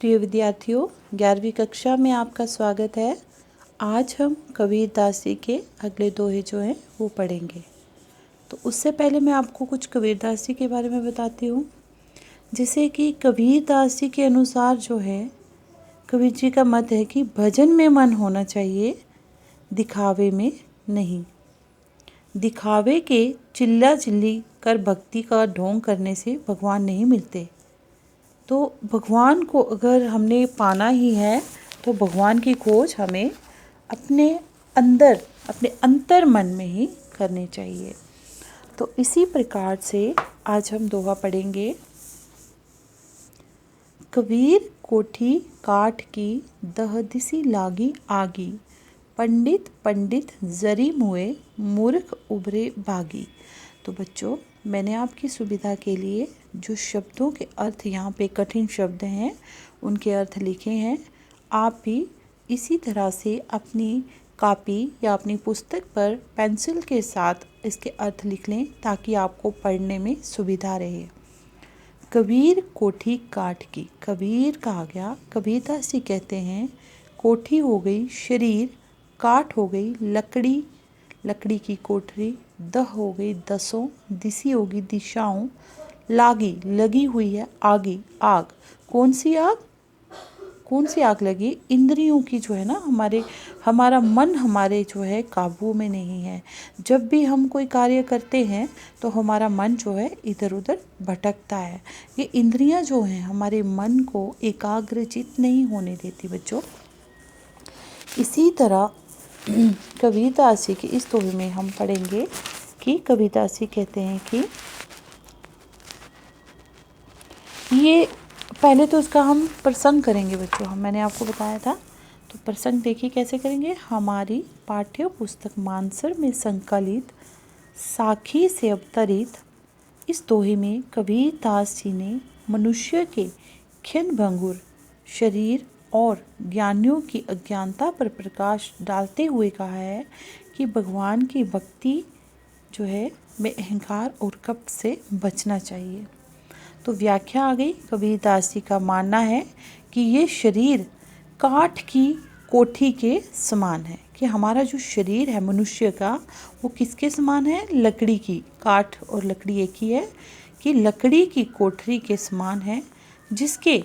प्रिय विद्यार्थियों, 11वीं कक्षा में आपका स्वागत है। आज हम कबीरदास जी के अगले दोहे जो हैं वो पढ़ेंगे। तो उससे पहले मैं आपको कुछ कबीरदास जी के बारे में बताती हूँ। जैसे कि कबीरदास जी के अनुसार जो है, कबीर जी का मत है कि भजन में मन होना चाहिए, दिखावे में नहीं। दिखावे के चिल्ला चिल्ली कर भक्ति का ढोंग करने से भगवान नहीं मिलते। तो भगवान को अगर हमने पाना ही है तो भगवान की खोज हमें अपने अंदर, अपने अंतर मन में ही करनी चाहिए। तो इसी प्रकार से आज हम दोहा पढ़ेंगे। कबीर कोठी काठ की दहदिसी लागी आगी, पंडित पंडित जरी मुए मूर्ख उभरे भागी। तो बच्चों, मैंने आपकी सुविधा के लिए जो शब्दों के अर्थ यहाँ पे कठिन शब्द हैं उनके अर्थ लिखे हैं। आप भी इसी तरह से अपनी कॉपी या अपनी पुस्तक पर पेंसिल के साथ इसके अर्थ लिख लें ताकि आपको पढ़ने में सुविधा रहे। कबीर कोठी काठ की, कबीर कहा गया, कबीरदास जी कहते हैं कोठी हो गई शरीर, काठ हो गई लकड़ी, लकड़ी की कोठरी, दह हो गई दसों, दिसी होगी दिशाओं, लागी लगी हुई है आगी, आग। कौन सी आग? कौन सी आग लगी? इंद्रियों की जो है ना, हमारा मन हमारे जो है काबू में नहीं है। जब भी हम कोई कार्य करते हैं तो हमारा मन जो है इधर उधर भटकता है। ये इंद्रियां जो हैं हमारे मन को एकाग्रचित नहीं होने देती बच्चों। इसी तरह कबीरदास जी के इस दोहे में हम पढ़ेंगे कि कबीरदास जी कहते हैं कि ये पहले तो इसका हम प्रसंग करेंगे बच्चों। मैंने आपको बताया था, तो प्रसंग देखिए कैसे करेंगे। हमारी पाठ्य पुस्तक मानसर में संकलित साखी से अवतरित इस दोहे में कबीरदास जी ने मनुष्य के क्षण भंगुर शरीर और ज्ञानियों की अज्ञानता पर प्रकाश डालते हुए कहा है कि भगवान की भक्ति जो है में अहंकार और कपट से बचना चाहिए। तो व्याख्या आ गई। कबीरदास जी का मानना है कि ये शरीर काठ की कोठी के समान है, कि हमारा जो शरीर है मनुष्य का वो किसके समान है? लकड़ी की। काठ और लकड़ी एक ही है, कि लकड़ी की कोठरी के समान है जिसके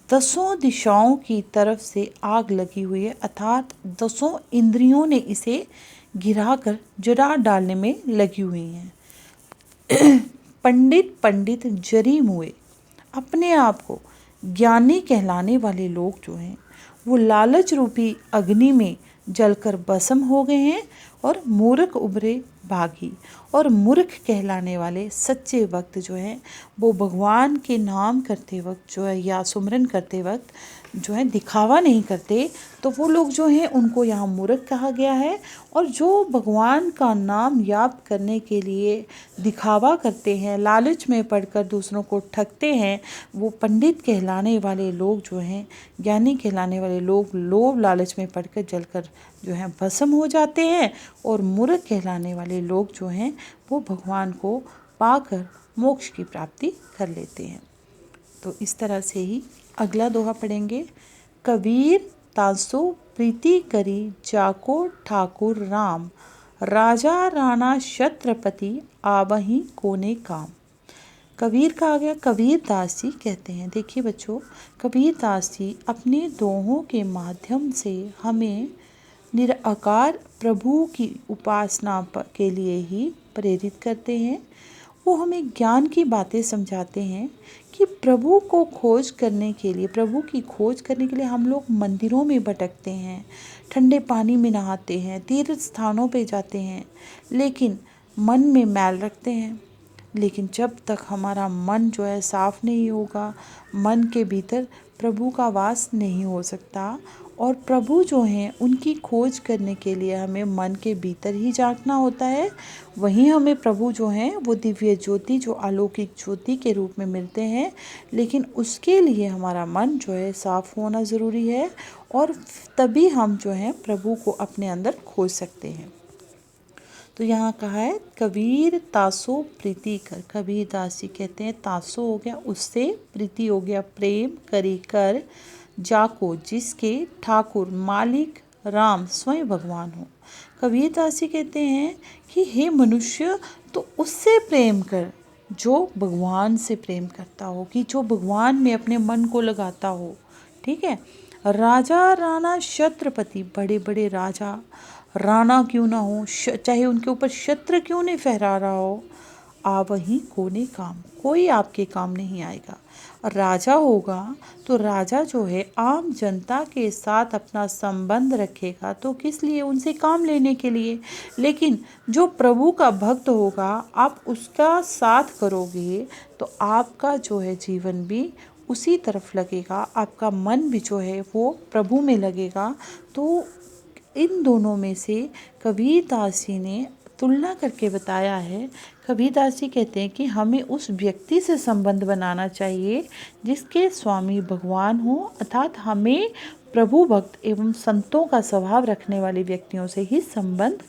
दसों दिशाओं की तरफ से आग लगी हुई है, अर्थात दसों इंद्रियों ने इसे गिराकर जला डालने में लगी हुई हैं। पंडित पंडित जरी मुए, अपने आप को ज्ञानी कहलाने वाले लोग जो हैं वो लालच रूपी अग्नि में जलकर भस्म हो गए हैं, और मूर्ख उभरे भागी। और मूर्ख कहलाने वाले सच्चे भक्त जो हैं वो भगवान के नाम करते वक्त जो है या सुमरन करते वक्त जो है दिखावा नहीं करते, तो वो लोग जो हैं उनको यहाँ मूर्ख कहा गया है। और जो भगवान का नाम याद करने के लिए दिखावा करते हैं, लालच में पड़कर दूसरों को ठगते हैं, वो पंडित कहलाने वाले लोग जो हैं, ज्ञानी कहलाने वाले लोग लोभ लालच में पड़कर जलकर जो है भस्म हो जाते हैं। और मूर्ख कहलाने वाले लोग जो हैं वो भगवान को पाकर मोक्ष की प्राप्ति कर लेते हैं। तो इस तरह से ही अगला दोहा पढ़ेंगे। कबीर तासो प्रीति करी जाको ठाकुर राम, राजा राणा छत्रपति आवहीं कोने काम। कबीर का आ गया, कबीरदास जी कहते हैं। देखिए बच्चों, कबीरदास जी अपने दोहों के माध्यम से हमें निराकार प्रभु की उपासना के लिए ही प्रेरित करते हैं। वो हमें ज्ञान की बातें समझाते हैं कि प्रभु को खोज करने के लिए, प्रभु की खोज करने के लिए हम लोग मंदिरों में भटकते हैं, ठंडे पानी में नहाते हैं, तीर्थ स्थानों पे जाते हैं, लेकिन मन में मैल रखते हैं। लेकिन जब तक हमारा मन जो है साफ नहीं होगा, मन के भीतर प्रभु का वास नहीं हो सकता। और प्रभु जो हैं उनकी खोज करने के लिए हमें मन के भीतर ही झांकना होता है। वहीं हमें प्रभु जो हैं वो दिव्य ज्योति, जो अलौकिक ज्योति के रूप में मिलते हैं। लेकिन उसके लिए हमारा मन जो है साफ होना ज़रूरी है, और तभी हम जो हैं प्रभु को अपने अंदर खोज सकते हैं। तो यहाँ कहा है कबीर तासो प्रीति कर। कबीर दास जी कहते हैं तासो हो गया उससे, प्रीति हो गया प्रेम, करी कर, जाको जिसके, ठाकुर मालिक, राम स्वयं भगवान हो। कबीर दास जी कहते हैं कि हे मनुष्य तो उससे प्रेम कर जो भगवान से प्रेम करता हो, कि जो भगवान में अपने मन को लगाता हो। ठीक है। राजा राणा छत्रपति, बड़े बड़े राजा राणा क्यों ना हो, चाहे उनके ऊपर छत्र क्यों नहीं फहरा रहा हो, आवहीं कोने काम, कोई आपके काम नहीं आएगा। राजा होगा तो राजा जो है आम जनता के साथ अपना संबंध रखेगा, तो किस लिए, उनसे काम लेने के लिए। लेकिन जो प्रभु का भक्त होगा, आप उसका साथ करोगे तो आपका जो है जीवन भी उसी तरफ लगेगा, आपका मन भी जो है वो प्रभु में लगेगा। तो इन दोनों में से कबीर दास जी ने तुलना करके बताया है। कबीर दास जी कहते हैं कि हमें उस व्यक्ति से संबंध बनाना चाहिए जिसके स्वामी भगवान हो, अर्थात हमें प्रभु भक्त एवं संतों का स्वभाव रखने वाले व्यक्तियों से ही संबंध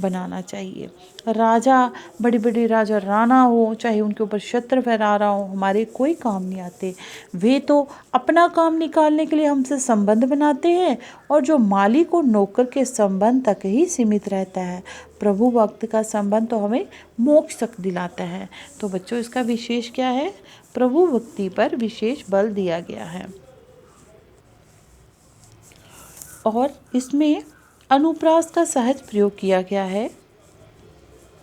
बनाना चाहिए। राजा, बड़े बड़े राजा राणा हो, चाहे उनके ऊपर छत्र फहरा रहा हो, हमारे कोई काम नहीं आते। वे तो अपना काम निकालने के लिए हमसे संबंध बनाते हैं, और जो मालिक और नौकर के संबंध तक ही सीमित रहता है। प्रभु भक्त का संबंध तो हमें मोक्ष तक दिलाता है। तो बच्चों इसका विशेष क्या है, प्रभु भक्ति पर विशेष बल दिया गया है। और इसमें अनुप्रास का सहज प्रयोग किया गया है।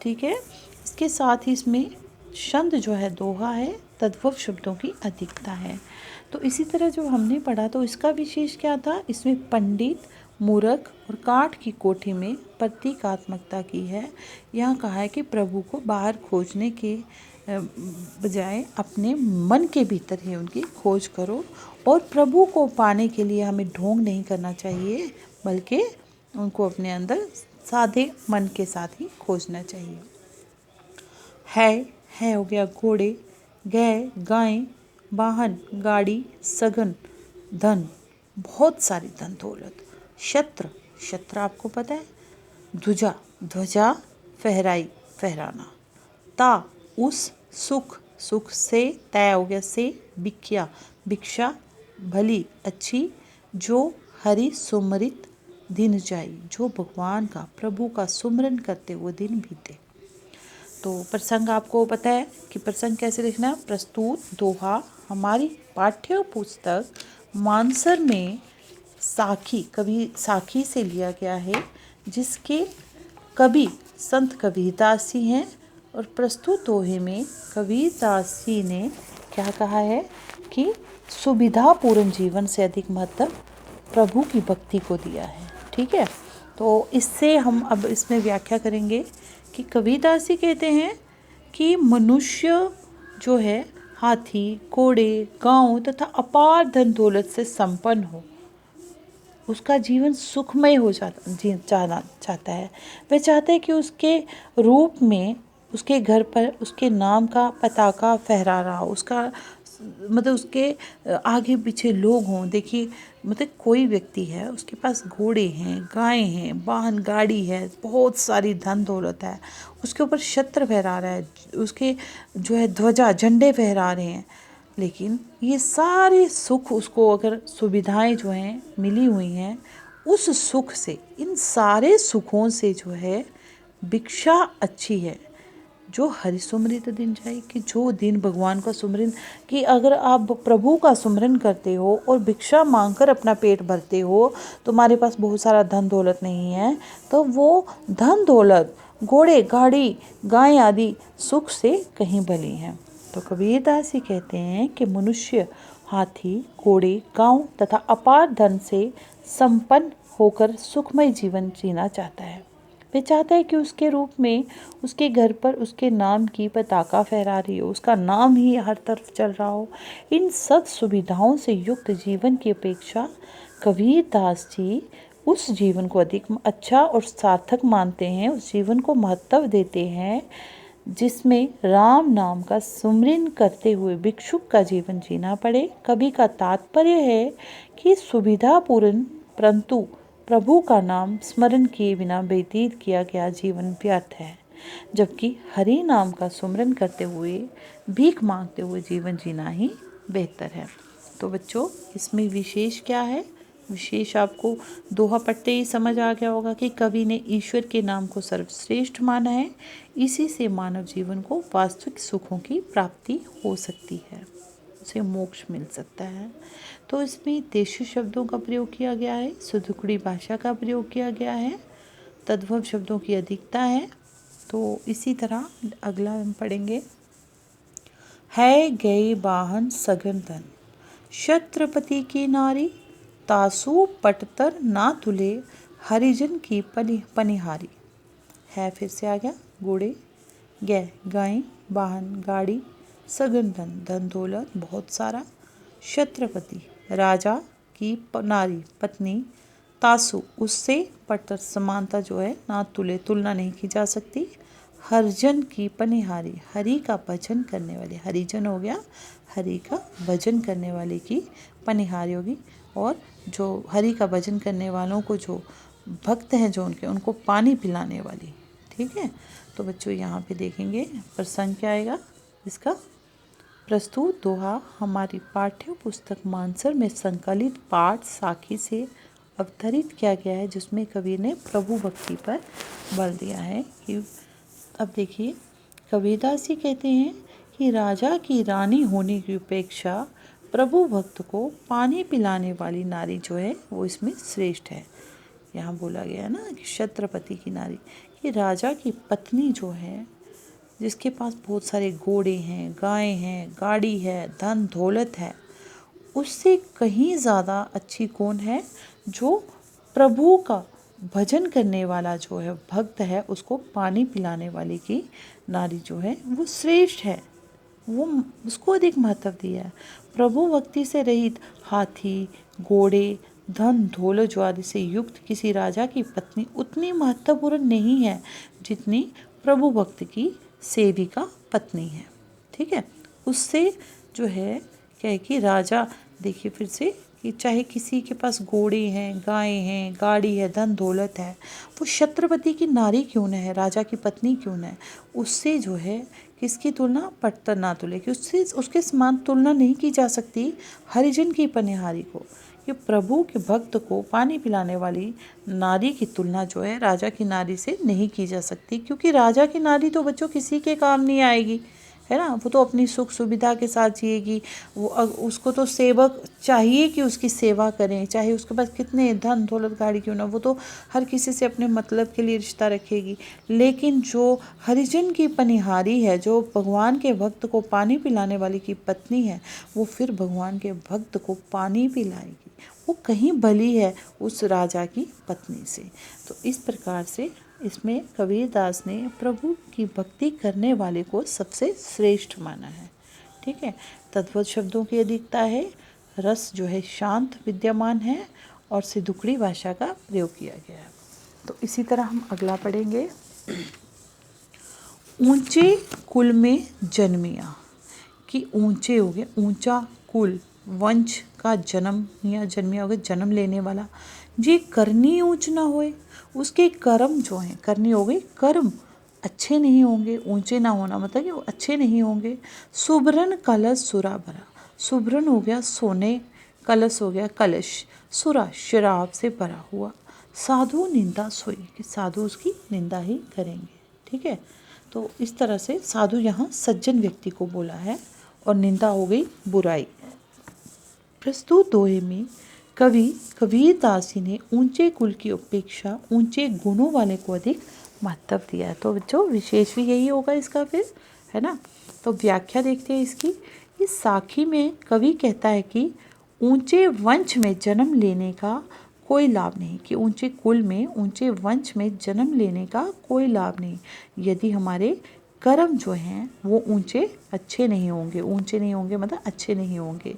ठीक है। इसके साथ ही इसमें छंद जो है दोहा है, तद्भव शब्दों की अधिकता है। तो इसी तरह जो हमने पढ़ा तो इसका विशेष क्या था, इसमें पंडित, मूर्ख और काठ की कोठी में प्रतीकात्मकता की है। यहाँ कहा है कि प्रभु को बाहर खोजने के बजाय अपने मन के भीतर ही उनकी खोज करो, और प्रभु को पाने के लिए हमें ढोंग नहीं करना चाहिए, बल्कि उनको अपने अंदर साधे मन के साथ ही खोजना चाहिए। है हो गया घोड़े, गाय, गायें, वाहन, गाड़ी, सघन, धन, बहुत सारी धन दौलत। छत्र, छत्र आपको पता है। ध्वजा, ध्वजा फहराई, फहराना। ता, उस, सुख, सुख से, तय हो गया से, भिक्षा, भिक्षा भली अच्छी, जो हरि सुमरित दिन जाई, जो भगवान का प्रभु का सुमरन करते वो दिन बीते। तो प्रसंग आपको पता है कि प्रसंग कैसे लिखना है। प्रस्तुत दोहा हमारी पाठ्य पुस्तक मानसर में साखी से लिया गया है, जिसके कवि संत कबीरदास जी हैं। और प्रस्तुत दोहे में कबीरदास जी ने क्या कहा है कि सुविधापूर्ण जीवन से अधिक महत्व प्रभु की भक्ति को दिया है। ठीक है। तो इससे हम अब इसमें व्याख्या करेंगे कि कबीरदास जी कहते हैं कि मनुष्य जो है हाथी, घोड़े, गांव तथा अपार धन दौलत से संपन्न हो, उसका जीवन सुखमय हो जाना चाहता है। वह चाहता है कि उसके रूप में उसके घर पर उसके नाम का पताका फहरा रहा हो, उसका मतलब उसके आगे पीछे लोग हों। देखिए, मतलब कोई व्यक्ति है, उसके पास घोड़े हैं, गायें हैं, वाहन गाड़ी है, बहुत सारी धन दौलत है, उसके ऊपर छत्र फहरा रहा है, उसके जो है ध्वजा झंडे फहरा रहे हैं, लेकिन ये सारे सुख उसको, अगर सुविधाएं जो हैं मिली हुई हैं, उस सुख से, इन सारे सुखों से जो है भिक्षा अच्छी है, जो हरि सुमरित दिन जाए, कि जो दिन भगवान का सुमरन, कि अगर आप प्रभु का सुमरन करते हो और भिक्षा मांगकर अपना पेट भरते हो, तुम्हारे पास बहुत सारा धन दौलत नहीं है, तो वो धन दौलत घोड़े, गाड़ी, गाय आदि सुख से कहीं भली हैं। तो कबीरदास जी कहते हैं कि मनुष्य हाथी, घोड़े, गांव तथा अपार धन से संपन्न होकर सुखमय जीवन जीना चाहता है। वह चाहता है कि उसके रूप में उसके घर पर उसके नाम की पताका फहरा रही हो, उसका नाम ही हर तरफ चल रहा हो। इन सब सुविधाओं से युक्त जीवन की अपेक्षा कबीरदास जी उस जीवन को अधिक अच्छा और सार्थक मानते हैं, उस जीवन को महत्व देते हैं जिसमें राम नाम का सुमरन करते हुए भिक्षुक का जीवन जीना पड़े। कवि का तात्पर्य है कि सुविधापूर्ण परंतु प्रभु का नाम स्मरण किए बिना व्यतीत किया गया जीवन व्यर्थ है। जबकि हरि नाम का सुमरन करते हुए भीख मांगते हुए जीवन जीना ही बेहतर है। तो बच्चों, इसमें विशेष क्या है? विशेष आपको दोहा पढ़ते ही समझ आ गया होगा कि कवि ने ईश्वर के नाम को सर्वश्रेष्ठ माना है। इसी से मानव जीवन को वास्तविक सुखों की प्राप्ति हो सकती है, उसे मोक्ष मिल सकता है। तो इसमें देशी शब्दों का प्रयोग किया गया है, सुदुकड़ी भाषा का प्रयोग किया गया है, तद्भव शब्दों की अधिकता है। तो इसी तरह अगला हम पढ़ेंगे, है गए वाहन सघन धन, छत्रपति की नारी, तासु पटतर ना तुले, हरिजन की पनिहारी। है फिर से आ गया, घोड़े, गै गाय, वाहन गाड़ी, सघन धन धन दौलत बहुत सारा, छत्रपति राजा की नारी पत्नी, तासु उससे पटतर समानता जो है, ना तुले तुलना नहीं की जा सकती, हरिजन की पनिहारी हरि का भजन करने वाले, हरिजन हो गया हरि का भजन करने वाले की पनिहारी होगी, और जो हरि का भजन करने वालों को जो भक्त हैं जो उनको पानी पिलाने वाली। ठीक है, तो बच्चों यहाँ पे देखेंगे प्रसंग क्या आएगा इसका। प्रस्तुत दोहा हमारी पाठ्य पुस्तक मानसर में संकलित पाठ साखी से अवतरित किया गया है, जिसमें कवि ने प्रभु भक्ति पर बल दिया है। कि अब देखिए, कबीरदास जी कहते हैं कि राजा की रानी होने की अपेक्षा प्रभु भक्त को पानी पिलाने वाली नारी जो है वो इसमें श्रेष्ठ है। यहाँ बोला गया है ना कि छत्रपति की नारी, कि राजा की पत्नी जो है, जिसके पास बहुत सारे घोड़े हैं, गाय हैं, गाड़ी है, धन दौलत है, उससे कहीं ज़्यादा अच्छी कौन है? जो प्रभु का भजन करने वाला जो है भक्त है, उसको पानी पिलाने वाले की नारी जो है वो श्रेष्ठ है, वो उसको अधिक महत्व दिया है। प्रभु भक्ति से रहित हाथी, घोड़े, धन दौलत जो आदि से युक्त किसी राजा की पत्नी उतनी महत्वपूर्ण नहीं है जितनी प्रभु भक्त की सेविका पत्नी है। ठीक है, उससे जो है क्या है कि राजा, देखिए फिर से, कि चाहे किसी के पास घोड़े हैं, गाय हैं, गाड़ी है, धन दौलत है, वो छत्रपति की नारी क्यों न है, राजा की पत्नी क्यों न है, उससे जो है किसकी तुलना? पटतर ना तुले, कि उससे उसके समान तुलना नहीं की जा सकती हरिजन की पनिहारी को। कि प्रभु के भक्त को पानी पिलाने वाली नारी की तुलना जो है राजा की नारी से नहीं की जा सकती, क्योंकि राजा की नारी तो बच्चों किसी के काम नहीं आएगी, है ना। वो तो अपनी सुख सुविधा के साथ जिएगी, वो उसको तो सेवक चाहिए कि उसकी सेवा करें, चाहे उसके पास कितने धन दौलत गाड़ी क्यों ना, वो तो हर किसी से अपने मतलब के लिए रिश्ता रखेगी। लेकिन जो हरिजन की पनिहारी है, जो भगवान के भक्त को पानी पिलाने वाली की पत्नी है, वो फिर भगवान के भक्त को पानी पिलाएगी, वो कहीं भली है उस राजा की पत्नी से। तो इस प्रकार से इसमें कबीरदास ने प्रभु की भक्ति करने वाले को सबसे श्रेष्ठ माना है। ठीक है, तद्भव शब्दों की अधिकता है, रस जो है शांत विद्यमान है, और सिदुकड़ी भाषा का प्रयोग किया गया है। तो इसी तरह हम अगला पढ़ेंगे, ऊंचे कुल में जन्मिया, कि ऊंचे हो गए, ऊंचा कुल, वंश का जन्म या जन्मिया हो गया, जन्म लेने वाला, जे करनी ऊंच ना होए, उसके कर्म जो हैं, करनी हो गई कर्म अच्छे नहीं होंगे, ऊंचे ना होना मतलब कि वो अच्छे नहीं होंगे। सुभरन कलश सुरा भरा, सुभरन हो गया सोने, कलश हो गया कलश, सुरा शराब से भरा हुआ, साधु निंदा सोई, कि साधु उसकी निंदा ही करेंगे। ठीक है, तो इस तरह से साधु यहाँ सज्जन व्यक्ति को बोला है, और निंदा हो गई बुराई। प्रस्तुत दोहे में कवि कबीरदास जी ने ऊंचे कुल की अपेक्षा ऊंचे गुणों वाले को अधिक महत्व दिया है। तो बच्चों, विशेष भी यही होगा इसका फिर, है ना। तो व्याख्या देखते हैं इसकी। इस साखी में कवि कहता है कि ऊंचे वंश में जन्म लेने का कोई लाभ नहीं, कि ऊंचे कुल में, ऊंचे वंश में जन्म लेने का कोई लाभ नहीं, यदि हमारे कर्म जो हैं वो ऊंचे अच्छे नहीं होंगे, ऊंचे नहीं होंगे मतलब अच्छे नहीं होंगे।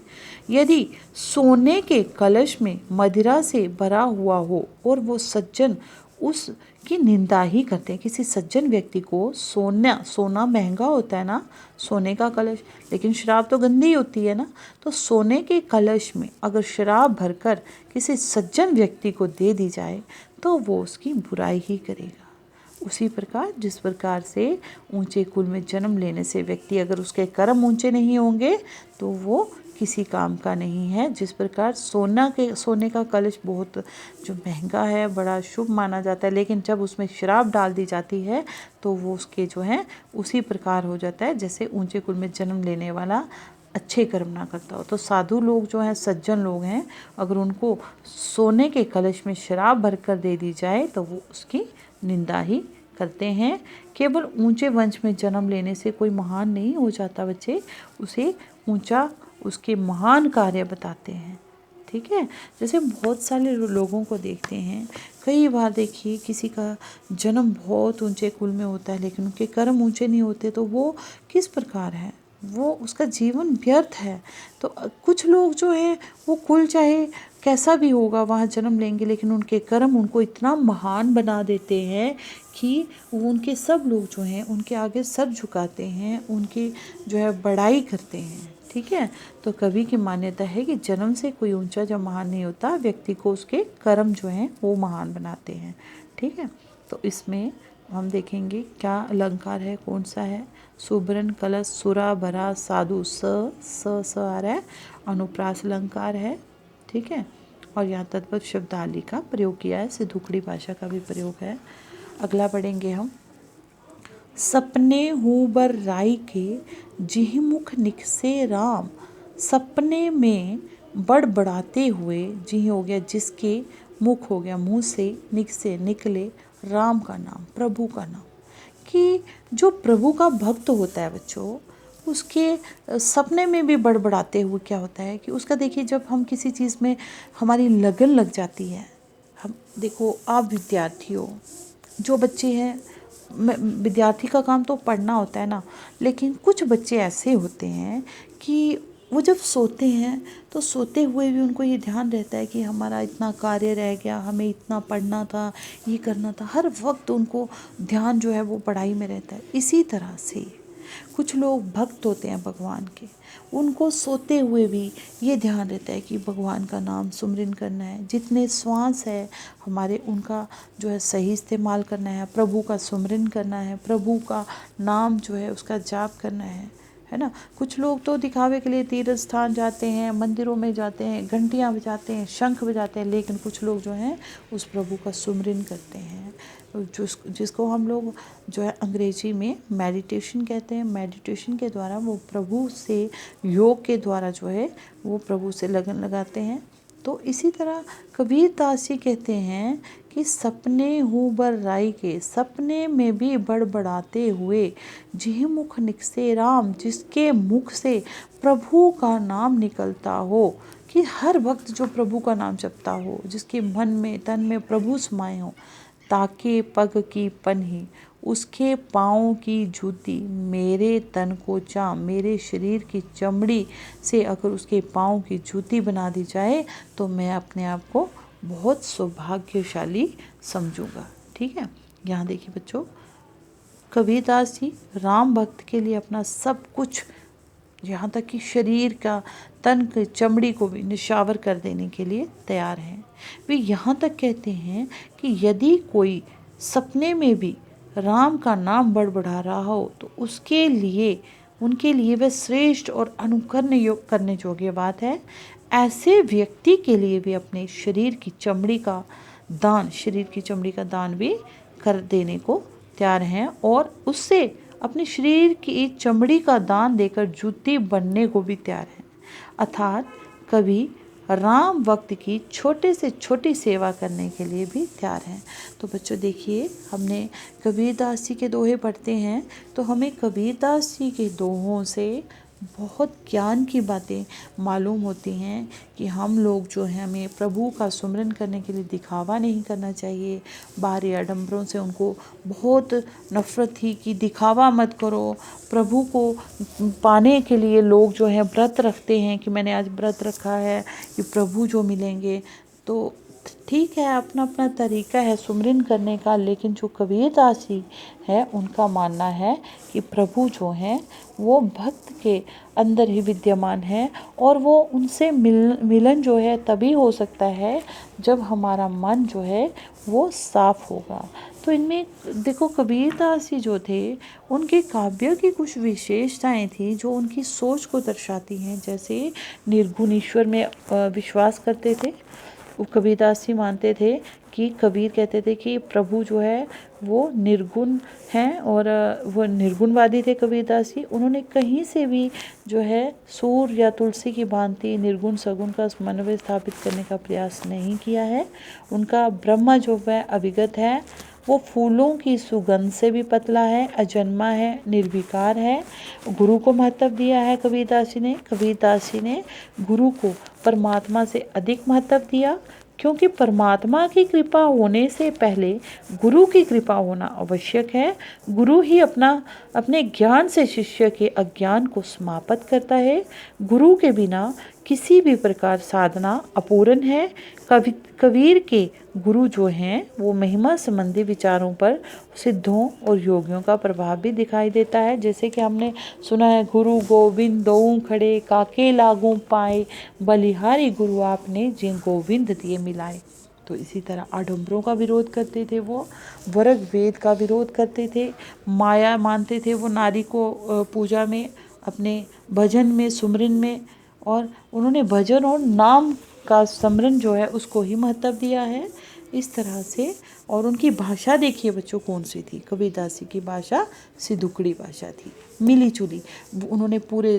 यदि सोने के कलश में मदिरा से भरा हुआ हो और वो सज्जन उसकी निंदा ही करते हैं, किसी सज्जन व्यक्ति को सोना महंगा होता है ना, सोने का कलश, लेकिन शराब तो गंदी होती है ना, तो सोने के कलश में अगर शराब भरकर किसी सज्जन व्यक्ति को दे दी जाए तो वो उसकी बुराई ही करेगा, उसी प्रकार जिस प्रकार से ऊंचे कुल में जन्म लेने से व्यक्ति, अगर उसके कर्म ऊंचे नहीं होंगे तो वो किसी काम का नहीं है। जिस प्रकार सोने का कलश बहुत जो महंगा है, बड़ा शुभ माना जाता है, लेकिन जब उसमें शराब डाल दी जाती है तो वो उसके जो है उसी प्रकार हो जाता है जैसे ऊंचे कुल में जन्म लेने वाला अच्छे कर्म ना करता हो। तो साधु लोग जो हैं, सज्जन लोग हैं, अगर उनको सोने के कलश में शराब भरकर दे दी जाए तो वो उसकी निंदा ही करते हैं। केवल ऊंचे वंश में जन्म लेने से कोई महान नहीं हो जाता बच्चे, उसे ऊंचा उसके महान कार्य बताते हैं। ठीक है, जैसे बहुत सारे लोगों को देखते हैं, कई बार देखिए किसी का जन्म बहुत ऊंचे कुल में होता है लेकिन उनके कर्म ऊंचे नहीं होते, तो वो किस प्रकार है, वो उसका जीवन व्यर्थ है। तो कुछ लोग जो है वो कुल चाहे कैसा भी होगा वहाँ जन्म लेंगे, लेकिन उनके कर्म उनको इतना महान बना देते हैं कि उनके सब लोग जो हैं उनके आगे सर झुकाते हैं, उनकी जो है बड़ाई करते हैं। ठीक है, तो कवि की मान्यता है कि जन्म से कोई ऊंचा जो महान नहीं होता, व्यक्ति को उसके कर्म जो हैं वो महान बनाते हैं। ठीक है, तो इसमें हम देखेंगे क्या अलंकार है, कौन सा है। सुबरन कलश सुरा भरा साधु स आ रहा है, अनुप्रास अलंकार है। ठीक है, और यहाँ तत्पद शब्दावली का प्रयोग किया है, सिद्धुकड़ी भाषा का भी प्रयोग है। अगला पढ़ेंगे हम। सपने हूँ बर राई के जिहि मुख निकसे राम, सपने में बड़बड़ाते हुए, जिहि हो गया जिसके, मुख हो गया मुँह से, निकसे निकले, राम का नाम, प्रभु का नाम। कि जो प्रभु का भक्त होता है बच्चों, उसके सपने में भी बड़बड़ाते हुए क्या होता है कि उसका देखिए, जब हम किसी चीज़ में हमारी लगन लग जाती है, हम देखो आप विद्यार्थी हो, जो बच्चे हैं, विद्यार्थी का काम तो पढ़ना होता है ना, लेकिन कुछ बच्चे ऐसे होते हैं कि वो जब सोते हैं तो सोते हुए भी उनको ये ध्यान रहता है कि हमारा इतना कार्य रह गया, हमें इतना पढ़ना था, ये करना था, हर वक्त उनको ध्यान जो है वो पढ़ाई में रहता है। इसी तरह से कुछ लोग भक्त होते हैं भगवान के, उनको सोते हुए भी ये ध्यान रहता है कि भगवान का नाम सुमरन करना है, जितने श्वास है हमारे उनका जो है सही इस्तेमाल करना है, प्रभु का सुमरन करना है, प्रभु का नाम जो है उसका जाप करना है ना। कुछ लोग तो दिखावे के लिए तीर्थ स्थान जाते हैं, मंदिरों में जाते हैं, घंटियाँ बजाते हैं, शंख बजाते हैं, लेकिन कुछ लोग जो हैं उस प्रभु का सुमरन करते हैं, जिसको हम लोग जो है अंग्रेजी में मेडिटेशन कहते हैं। मेडिटेशन के द्वारा वो प्रभु से, योग के द्वारा जो है वो प्रभु से लगन लगाते हैं। तो इसी तरह कबीर दास जी कहते हैं कि सपने हूँ बर राई के, सपने में भी बड़बड़ाते हुए, जिह मुख निकसे राम, जिसके मुख से प्रभु का नाम निकलता हो, कि हर वक्त जो प्रभु का नाम जपता हो, जिसके मन में तन में प्रभु समाये हो। ताके पग की पन्ही, उसके पाँव की जूती, मेरे तन को चाम, मेरे शरीर की चमड़ी से अगर उसके पाँव की जूती बना दी जाए तो मैं अपने आप को बहुत सौभाग्यशाली समझूंगा। ठीक है, यहाँ देखिए बच्चों, कबीरदास जी राम भक्त के लिए अपना सब कुछ, यहाँ तक कि शरीर का, तन की चमड़ी को भी निशावर कर देने के लिए तैयार हैं। वे यहाँ तक कहते हैं कि यदि कोई सपने में भी राम का नाम बड़बड़ा रहा हो तो उसके लिए, उनके लिए वह श्रेष्ठ और अनुकरण करने योग्य बात है। ऐसे व्यक्ति के लिए भी अपने शरीर की चमड़ी का दान, शरीर की चमड़ी का दान भी कर देने को तैयार हैं, और उससे अपने शरीर की चमड़ी का दान देकर जूती बनने को भी तैयार हैं। अर्थात कभी राम भक्त की छोटे से छोटी सेवा करने के लिए भी तैयार हैं। तो बच्चों देखिए, हमने कबीरदास जी के दोहे पढ़ते हैं तो हमें कबीरदास जी के दोहों से बहुत ज्ञान की बातें मालूम होती हैं कि हम लोग जो हैं, हमें प्रभु का सुमरन करने के लिए दिखावा नहीं करना चाहिए। बाहरी आडंबरों से उनको बहुत नफ़रत थी कि दिखावा मत करो। प्रभु को पाने के लिए लोग जो हैं व्रत रखते हैं कि मैंने आज व्रत रखा है कि प्रभु जो मिलेंगे, तो ठीक है, अपना अपना तरीका है सुमिरन करने का, लेकिन जो कबीरदास जी है उनका मानना है कि प्रभु जो हैं वो भक्त के अंदर ही विद्यमान है, और वो उनसे मिलन जो है तभी हो सकता है जब हमारा मन जो है वो साफ होगा। तो इनमें देखो, कबीरदास जी जो थे उनके काव्य की कुछ विशेषताएं थी जो उनकी सोच को दर्शाती हैं। जैसे निर्गुण ईश्वर में विश्वास करते थे। वो कबीरदास जी मानते थे कि कबीर कहते थे कि प्रभु जो है वो निर्गुण हैं, और वो निर्गुणवादी थे कबीरदास जी। उन्होंने कहीं से भी जो है सूर्य या तुलसी की भांति निर्गुण सगुण का समन्वय स्थापित करने का प्रयास नहीं किया है। उनका ब्रह्म जो है अविगत है, वो फूलों की सुगंध से भी पतला है, अजन्मा है, निर्विकार है। गुरु को महत्व दिया है कबीरदास जी ने। कबीरदास जी ने गुरु को परमात्मा से अधिक महत्व दिया, क्योंकि परमात्मा की कृपा होने से पहले गुरु की कृपा होना आवश्यक है। गुरु ही अपने ज्ञान से शिष्य के अज्ञान को समाप्त करता है। गुरु के बिना किसी भी प्रकार साधना अपूर्ण है। कबीर के गुरु जो हैं वो महिमा संबंधी विचारों पर सिद्धों और योगियों का प्रभाव भी दिखाई देता है। जैसे कि हमने सुना है, गुरु गोविंद दोऊ खड़े, काके लागू पाए, बलिहारी गुरु आपने जिन गोविंद दिए मिलाए। तो इसी तरह आडंबरों का विरोध करते थे वो, वर्ग वेद का विरोध करते थे, माया मानते थे वो नारी को पूजा में, अपने भजन में, सुमरन में, और उन्होंने भजन और नाम का स्मरण जो है उसको ही महत्व दिया है इस तरह से। और उनकी भाषा देखिए बच्चों कौन सी थी। कबीरदास जी की भाषा सिदुकड़ी भाषा थी, मिली जुली। उन्होंने पूरे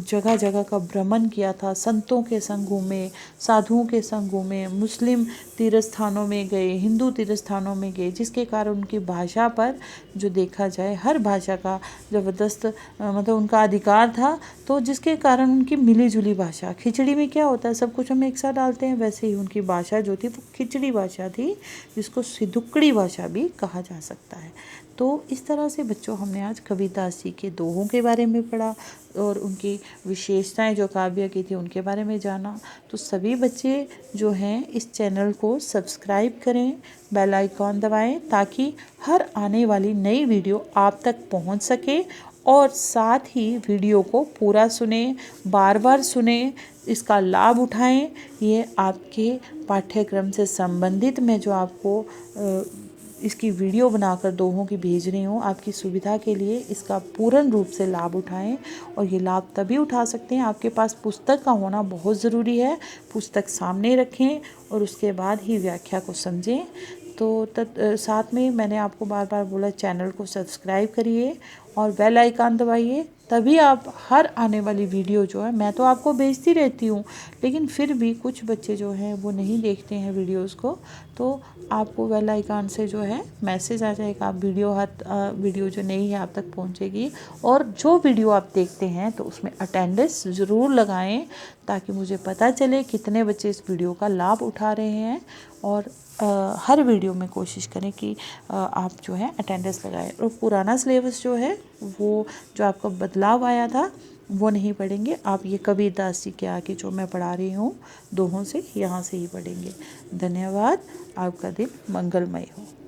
जगह जगह का भ्रमण किया था, संतों के संग घूमे, साधुओं के संग घूमे, मुस्लिम तीर्थ स्थानों में गए, हिंदू तीर्थ स्थानों में गए, जिसके कारण उनकी भाषा पर जो देखा जाए हर भाषा का ज़बरदस्त मतलब उनका अधिकार था। तो जिसके कारण उनकी मिली जुली भाषा, खिचड़ी में क्या होता है सब कुछ हम एक साथ डालते हैं, वैसे ही उनकी भाषा जो थी वो खिचड़ी भाषा थी, जिसको सिदुकड़ी भाषा भी कहा जा सकता है। तो इस तरह से बच्चों हमने आज कबीरदास जी के दोहों के बारे में पढ़ा और उनकी विशेषताएं जो काव्य की थी उनके बारे में जाना। तो सभी बच्चे जो हैं इस चैनल को सब्सक्राइब करें, बेल आइकॉन दबाएं, ताकि हर आने वाली नई वीडियो आप तक पहुंच सके। और साथ ही वीडियो को पूरा सुने, बार बार सुने, इसका लाभ उठाएं। ये आपके पाठ्यक्रम से संबंधित मैं जो आपको इसकी वीडियो बनाकर दोहों की भेज रही हूँ, आपकी सुविधा के लिए इसका पूर्ण रूप से लाभ उठाएं। और ये लाभ तभी उठा सकते हैं, आपके पास पुस्तक का होना बहुत ज़रूरी है। पुस्तक सामने रखें और उसके बाद ही व्याख्या को समझें। तो साथ में मैंने आपको बार बार बोला, चैनल को सब्सक्राइब करिए और बेल आइकन दबाइए, तभी आप हर आने वाली वीडियो जो है, मैं तो आपको भेजती रहती हूँ, लेकिन फिर भी कुछ बच्चे जो हैं वो नहीं देखते हैं वीडियोस को। तो आपको बेल आइकन से जो है मैसेज आ जाएगा, आप वीडियो जो नई है आप तक पहुँचेगी। और जो वीडियो आप देखते हैं तो उसमें अटेंडेंस ज़रूर लगाएं, ताकि मुझे पता चले कितने बच्चे इस वीडियो का लाभ उठा रहे हैं। और हर वीडियो में कोशिश करें कि आप जो है अटेंडेंस लगाएं। और पुराना सिलेबस जो है वो जो आपका बदलाव आया था वो नहीं पढ़ेंगे आप, ये कबीरदास जी के आगे जो मैं पढ़ा रही हूँ दोहों से, यहाँ से ही पढ़ेंगे। धन्यवाद, आपका दिन मंगलमय हो।